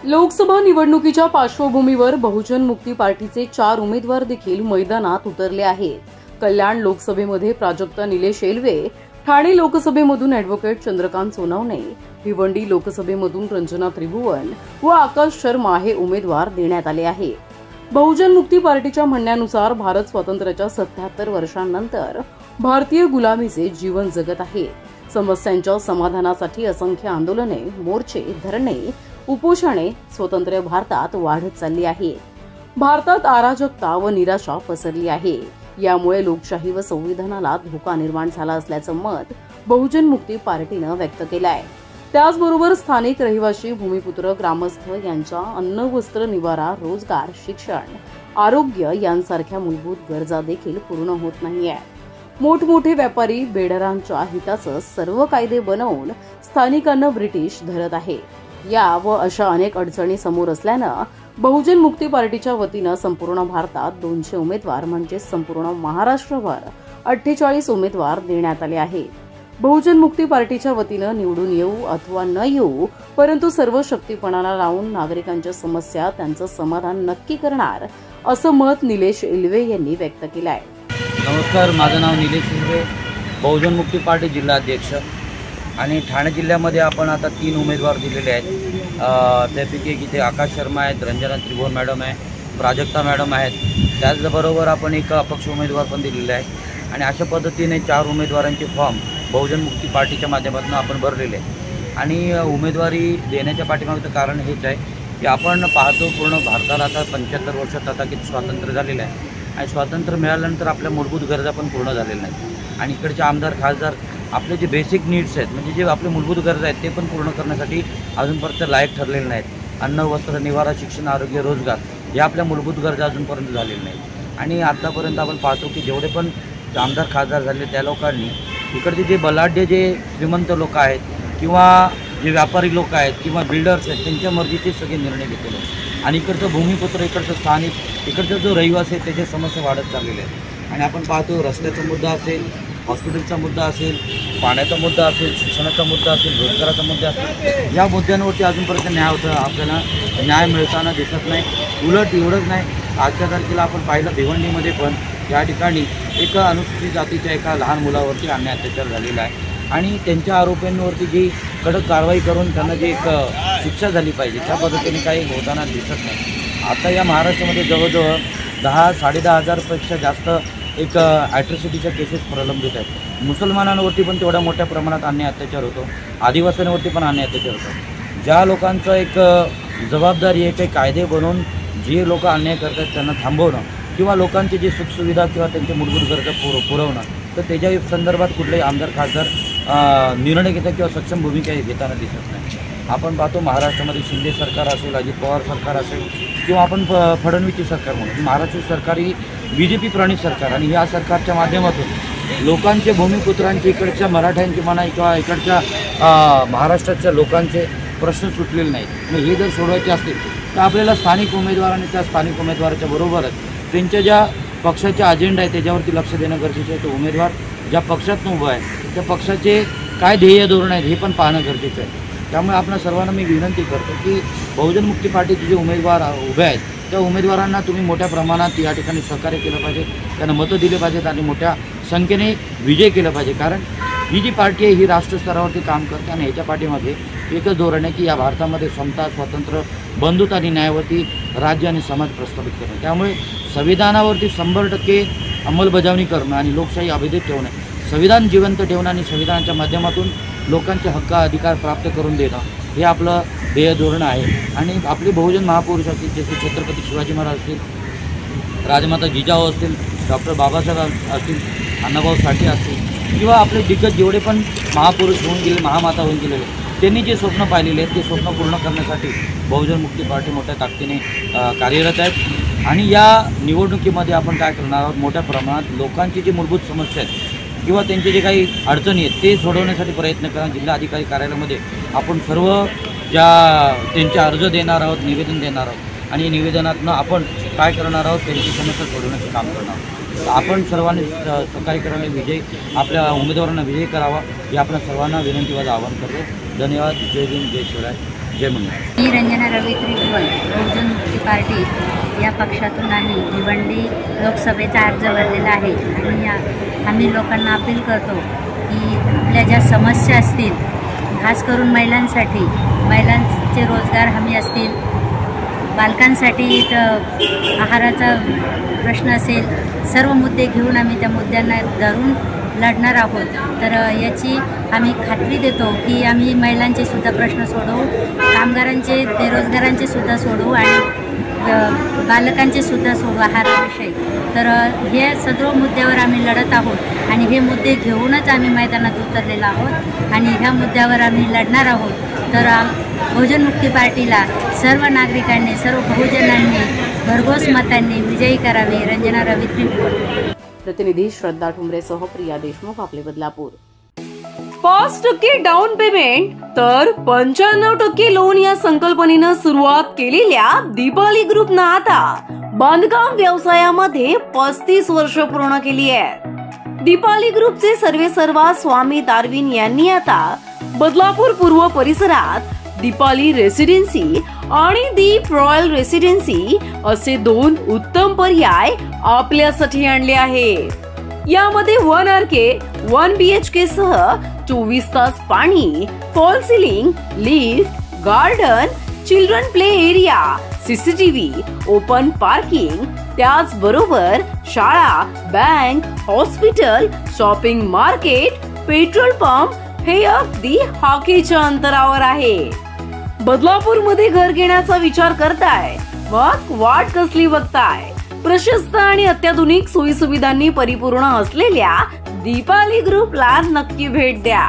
लोकसभा निवडणुकीच्या पार्श्वभूमीवर बहुजन मुक्ती पार्टीचे 4 उमेदवार देखील मैदानात उतरले आहेत। कल्याण लोकसभेमध्ये प्राजक्ता निलेश एल्वे, ठाणे लोकसभेमधून ॲडव्होकेट चंद्रकांत सोनवणे, भिवंडी लोकसभेमधून रंजना त्रिभुवन व आकाश शर्मा हे उमेदवार देण्यात आले आहेत। बहुजन मुक्ती पार्टीच्या म्हणण्यानुसार भारत स्वातंत्र्याच्या 77 वर्षांनंतर भारतीय गुलामीचे जीवन जगत आहे। समस्यांच्या समाधानासाठी असंख्य आंदोलने, मोर्चे, धरणे, उपोषणे स्वतंत्र भारतात वाढत चालली आहे। भारतात अराजकता व निराशा पसरली आहे। यामुळे लोकशाही व संविधानाला धोका निर्माण झाला असल्याचं मत बहुजन मुक्ती पार्टीनं व्यक्त केलं आहे। त्याचबरोबर स्थानिक रहिवासी, भूमिपुत्र, ग्रामस्थ यांच्या अन्न, वस्त्र, निवारा, रोजगार, शिक्षण, आरोग्य यांसारख्या मूलभूत गरजा देखील पूर्ण होत नाहीये। मोठमोठे व्यापारी बेडरांच्या हिताचं सर्व कायदे बनवून स्थानिकांना ब्रिटिश धरत आहे। या व अशा अनेक अडचणी समोर असल्यानं बहुजन मुक्ती पार्टीच्या वतीनं संपूर्ण भारतात 200 उमेदवार म्हणजे संपूर्ण महाराष्ट्रभर 48 उमेदवार देण्यात आले आहेत। बहुजन मुक्ती पार्टीच्या वतीनं निवडून येऊ अथवा न येऊ, परंतु सर्व शक्तीपणाला लावून नागरिकांच्या समस्या त्यांचं समाधान नक्की करणार असं मत निलेश एल्वे यांनी व्यक्त केलं आहे। नमस्कार, माझं नाव निलेश एल्वे, बहुजन मुक्ती पार्टी जिल्हाध्यक्ष। आणि ठाणे जिल्ह्यामध्ये आपण आता 3 उमेदवार दिलेले आहेत। त्यापैकी इथे आकाश शर्मा आहेत, रंजना त्रिभुवन मॅडम आहे, प्राजक्ता मॅडम आहेत। त्याचबरोबर आपण एक अपक्ष उमेदवार पण दिलेले आहे। आणि अशा पद्धतीने 4 उमेदवारांचे फॉर्म बहुजन मुक्ती पार्टीच्या माध्यमातून आपण भरलेले आहे। आणि उमेदवारी देण्याच्या पाठीमागचं कारण हेच आहे की आपण पाहतो पूर्ण भारताला आता 75 वर्षात आता किती स्वातंत्र्य झालेलं आहे। आणि स्वातंत्र्य मिळाल्यानंतर आपल्या मूलभूत गरजा पण पूर्ण झालेल्या नाहीत। आणि इकडचे आमदार, खासदार आपले जे बेसिक नीड्स आहेत, म्हणजे जे आपले मूलभूत गरजा आहेत ते पण पूर्ण करण्यासाठी अजूनपर्यंत लायक ठरलेले नाहीत। अन्न, वस्त्र, निवारा, शिक्षण, आरोग्य, रोजगार या आपल्या मूलभूत गरजा अजूनपर्यंत झालेल्या नाहीत। आणि आतापर्यंत आपण पाहतो की जेवढे पण आमदार, खासदार झाले त्या लोकांनी इकडचे जे बलाढ्य, जे श्रीमंत लोक आहेत किंवा जे व्यापारी लोक आहेत किंवा बिल्डर्स आहेत त्यांच्या मर्जीचे सगळे निर्णय घेतलेले आहेत। आणि इकडचं भूमिपुत्र, इकडचं स्थानिक, इकडचा जो रहिवासी आहे त्याच्या समस्या वाढत चाललेल्या आहेत। आणि आपण पाहतो रस्त्याचा मुद्दा असेल, हॉस्पिटलचा मुद्दा असेल, पाण्याचा मुद्दा असेल, शिक्षणाचा मुद्दा असेल, रोजगाराचा मुद्दा असेल, या मुद्द्यांवरती अजूनपर्यंत आपल्याला न्याय मिळताना दिसत नाही। उलट एवढंच नाही, आजच्या तारखेला आपण पाहिलं भिवंडीमध्ये पण या ठिकाणी एक अनुसूचित जातीच्या एका लहान मुलावरती अन्याय अत्याचार झालेला आहे। आणि त्यांच्या आरोपींवरती जी कडक कारवाई करून त्यांना जी एक शिक्षा झाली पाहिजे त्या पद्धतीने काही होताना दिसत नाही। आता या महाराष्ट्रामध्ये जवळजवळ 10,000-10,500पेक्षा जास्त एक ॲट्रॉसिटीच्या केसेस प्रलंबित आहेत। मुसलमानांवरती पण तेवढ्या मोठ्या प्रमाणात अन्याय अत्याचार होतो, आदिवासींवरती पण अन्याय अत्याचार होतो। ज्या लोकांचं एक जबाबदारी आहे काही कायदे बनवून जे लोक अन्याय करतात त्यांना थांबवणं किंवा लोकांची जी सुखसुविधा किंवा त्यांचे मूलभूत गरजा पुरवणं, तर त्याच्या संदर्भात कुठलेही आमदार, खासदार निर्णय घेतात किंवा सक्षम भूमिका घेताना दिसत नाही। आपण पाहतो महाराष्ट्रामध्ये शिंदे सरकार असेल, अजित पवार सरकार असेल किंवा आपण फडणवीसची सरकार म्हणून महाराष्ट्र सरकार ही BJP प्रणित सरकार, आणि या सरकारच्या माध्यमातून लोकांचे, भूमिपुत्रांचे, इकडच्या मराठ्यांची म्हणा किंवा इकडच्या महाराष्ट्राच्या लोकांचे प्रश्न सुटलेले नाहीत। मग हे जर सोडवायचे असतील तर आपल्याला स्थानिक उमेदवार आणि त्या स्थानिक उमेदवाराच्या बरोबरच त्यांच्या ज्या पक्षाचा अजेंडा आहे त्याच्यावरती लक्ष देणं गरजेचं आहे। तो उमेदवार ज्या पक्षातून उभा आहे त्या पक्षाचे काय ध्येय धोरण आहेत हे पण पाहणं गरजेचं आहे। त्यामुळे आपण सर्वांना मी विनंती करतो की बहुजन मुक्ती पार्टीचे जे उमेदवार उभे आहेत त्या उमेदवारांना तुम्ही मोठ्या प्रमाणात या ठिकाणी सहकार्य केलं पाहिजे, त्यांना मतं दिले पाहिजेत आणि मोठ्या संख्येने विजय केला पाहिजे। कारण ही जी पार्टी आहे ही राष्ट्रस्तरावरती काम करते आणि ह्याच्या पाठीमागे एकच धोरण आहे की या भारतामध्ये समता, स्वातंत्र्य, बंधुता आणि न्यायवती राज्य आणि समाज प्रस्थापित करणं। त्यामुळे संविधानावरती 100% अंमलबजावणी करणं आणि लोकशाही अभेदित ठेवणं, संविधान जिवंत ठेवणं आणि संविधानाच्या माध्यमातून लोकांचे हक्क, अधिकार प्राप्त करून देणं हे आपलं ध्येय धोरण आहे। आणि आपले बहुजन महापुरुष असतील जसे छत्रपती शिवाजी महाराज असतील, राजमाता जिजाऊ असतील, डॉक्टर बाबासाहेब असतील, अण्णाभाऊ साठे असतील किंवा आपले दिग्गज जेवढे पण महापुरुष होऊन गेले, महामाता होऊन गेलेले, त्यांनी जे स्वप्न पाहिलेले आहेत ते स्वप्न पूर्ण करण्यासाठी बहुजन मुक्ती पार्टी मोठ्या ताकदीने कार्यरत आहेत। आणि या निवडणुकीमध्ये आपण काय करणार आहोत, मोठ्या प्रमाणात लोकांची जी मूलभूत समस्या आहेत किंवा त्यांचे जे काही अडचणी आहेत ते सोडवण्यासाठी प्रयत्न करा। जिल्हा अधिकारी कार्यालयामध्ये आपण सर्व त्यांचे अर्ज देणार आहोत, निवेदन देणार आहोत आणि निवेदनातून आपण काय करणार आहोत, त्यांची समस्या सोडवण्याचं काम करणार आहोत। आपण सर्वांनी सहकार्य करायला आपल्या उमेदवारांना विजयी करावा ही आपल्या सर्वांना विनंतीवाद आवाहन करतो। धन्यवाद। जय भीम, जय शिवराय। जय मंगळ. मी रंजना रवी त्रिभुवन, बहुजन मुक्ती पार्टी या पक्षातून आम्ही भिवंडी लोकसभेचा अर्ज भरलेला आहे आणि आम्ही लोकांना अपील करतो की आपल्या ज्या समस्या असतील, खास करून महिलांचे रोजगार हमी असतील, बालकांसाठी आहाराचा प्रश्न असेल, सर्व मुद्दे घेऊन आम्ही त्या मुद्द्यांना धरून लढणार आहोत. तर याची आम्ही खात्री देतो की आम्ही महिलांचे सुद्धा प्रश्न सोडवू, कामगारांचे, बेरोजगारांचे सुद्धा सोडवू आणि बालकांचे सुद्धा सोडवू आहाराविषयी. तर हे सर्व मुद्द्यावर आम्ही लढत आहोत आणि हे मुद्दे घेऊनच आम्ही मैदानात उतरलेलो आहोत आणि ह्या मुद्द्यावर आम्ही लढणार आहोत. तर बहुजन मुक्ती पार्टीला सर्व नागरिकांनी, सर्व बहुजनांनी भरघोस मतांनी विजयी करावे. रंजना रवी त्रिभुवन. प्रतिनिधी श्रद्धा ठुमरेसह प्रिया देशमुख, आपले बदलापूर. 5% डाऊन पेमेंट तर 95% लोन या संकल्पनेनं सुरुवात केलेल्या दीपाली ग्रुपनं आता बांधकाम व्यवसायामध्ये 35 वर्ष पूर्ण केली आहेत. दीपाली ग्रुपचे सर्वेसर्वा स्वामी दारविन यांनी आता बदलापूर पूर्व परिसरात दीपाली रेसिडेन्सी आणि दीप रॉयल रेसिडेन्सी असे 2 उत्तम पर्याय आपल्यासाठी आणले आहेत. यामध्ये 1 RK 1 BHK सह 24 तास पाणी, fall ceiling, lift, garden, children play area, CCTV, open parking, त्याचबरोबर शाळा, bank, hospital, shopping market, petrol pump हे अगदी हाकेच्या अंतरावर आहे. बदलापूर मध्ये घर घेण्याचा विचार करताय? मग वाट कसली बघताय? प्रशस्त आणि अत्याधुनिक सोयी सुविधांनी परिपूर्ण असलेल्या दीपाली ग्रुपला नक्की भेट द्या.